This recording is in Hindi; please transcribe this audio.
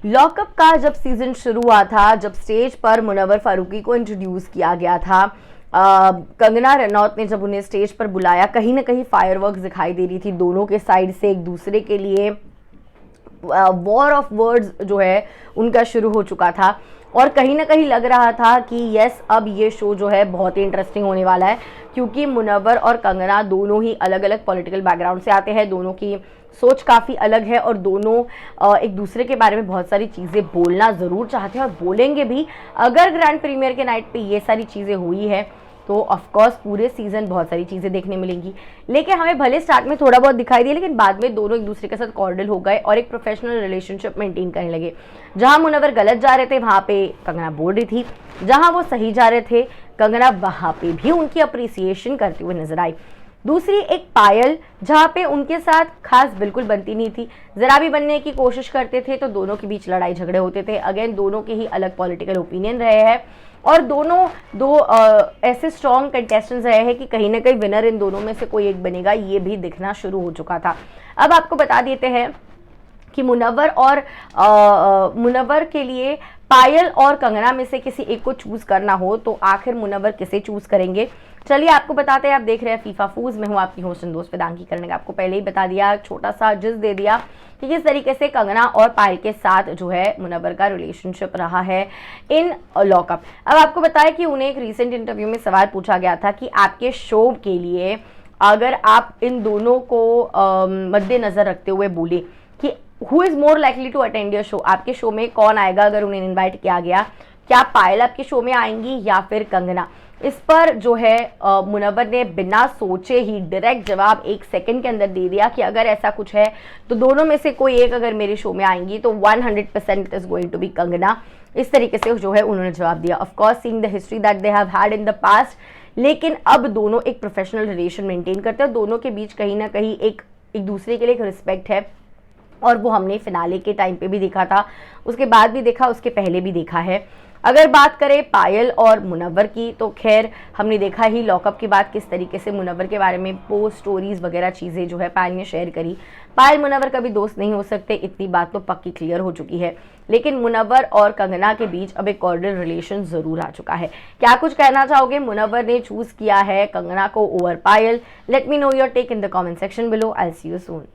लॉकअप का जब सीजन शुरू हुआ था, जब स्टेज पर मुनव्वर फारूकी को इंट्रोड्यूस किया गया था, कंगना रनौत ने जब उन्हें स्टेज पर बुलाया, कहीं ना कहीं फायरवर्क्स दिखाई दे रही थी दोनों के साइड से। एक दूसरे के लिए वॉर ऑफ वर्ड्स जो है उनका शुरू हो चुका था और कहीं ना कहीं लग रहा था कि यस, अब ये शो जो है बहुत ही इंटरेस्टिंग होने वाला है, क्योंकि मुनव्वर और कंगना दोनों ही अलग अलग पॉलिटिकल बैकग्राउंड से आते हैं, दोनों की सोच काफ़ी अलग है और दोनों एक दूसरे के बारे में बहुत सारी चीज़ें बोलना ज़रूर चाहते हैं और बोलेंगे भी। अगर ग्रैंड प्रीमियर के नाइट पे ये सारी चीज़ें हुई है तो ऑफकोर्स पूरे सीजन बहुत सारी चीज़ें देखने मिलेंगी। लेकिन हमें भले स्टार्ट में थोड़ा बहुत दिखाई दिया, लेकिन बाद में दोनों एक दूसरे के साथ कॉर्डियल हो गए और एक प्रोफेशनल रिलेशनशिप मेंटेन करने लगे। जहां मुनव्वर गलत जा रहे थे वहां पे कंगना बोल रही थी, जहां वो सही जा रहे थे कंगना वहां पे भी उनकी अप्रिसिएशन करते हुए नजर आई। दूसरी एक पायल, जहाँ पे उनके साथ खास बिल्कुल बनती नहीं थी, जरा भी बनने की कोशिश करते थे तो दोनों के बीच लड़ाई झगड़े होते थे। अगेन दोनों के ही अलग पॉलिटिकल ओपिनियन रहे हैं और दोनों दो ऐसे स्ट्रॉन्ग कंटेस्टेंट्स रहे हैं कि कहीं ना कहीं विनर इन दोनों में से कोई एक बनेगा, ये भी दिखना शुरू हो चुका था। अब आपको बता देते हैं कि मुनव्वर के लिए पायल और कंगना में से किसी एक को चूज करना हो तो आखिर मुनव्वर किसे चूज करेंगे, चलिए आपको बताते हैं। आप देख रहे हैं फीफा फूज, मैं हूं आपकी होस्ट एंड दोस्त वेदांगी करने का। आपको पहले ही बता दिया, छोटा सा जिस दे दिया कि किस तरीके से कंगना और पायल के साथ जो है मुनव्वर का रिलेशनशिप रहा है इन लॉकअप। अब आपको बताया कि उन्हें एक रीसेंट इंटरव्यू में सवाल पूछा गया था कि आपके शो के लिए अगर आप इन दोनों को मद्देनजर रखते हुए बोले कि who is more likely to attend your show, आपके शो में कौन आएगा अगर उन्हें इन्वाइट किया गया, क्या पायल आपके शो में आएंगी या फिर कंगना। इस पर जो है मुनव्वर ने बिना सोचे ही डायरेक्ट जवाब 1 सेकंड के अंदर दे दिया कि अगर ऐसा कुछ है तो दोनों में से कोई एक अगर मेरे शो में आएंगी तो 100% it is going to be Kangana. इस तरीके से जो है उन्होंने जवाब दिया। Of course seeing the history that they have had in the past, लेकिन अब दोनों एक प्रोफेशनल रिलेशन मेंटेन करते हैं, दोनों के बीच कहीं ना कहीं एक दूसरे के लिए एक रिस्पेक्ट है और वो हमने फिनाले के टाइम पे भी देखा था, उसके बाद भी देखा, उसके पहले भी देखा है। अगर बात करें पायल और मुनव्वर की तो खैर हमने देखा ही लॉकअप के बाद किस तरीके से मुनव्वर के बारे में पोस्ट स्टोरीज वगैरह चीज़ें जो है पायल ने शेयर करी। पायल मुनव्वर कभी दोस्त नहीं हो सकते, इतनी बात तो पक्की क्लियर हो चुकी है, लेकिन मुनव्वर और कंगना के बीच अब एक कॉर्डियल रिलेशन जरूर आ चुका है। क्या कुछ कहना चाहोगे? मुनव्वर ने चूज किया है कंगना को over Payal. Let me know your take in the comment section below. I see you soon.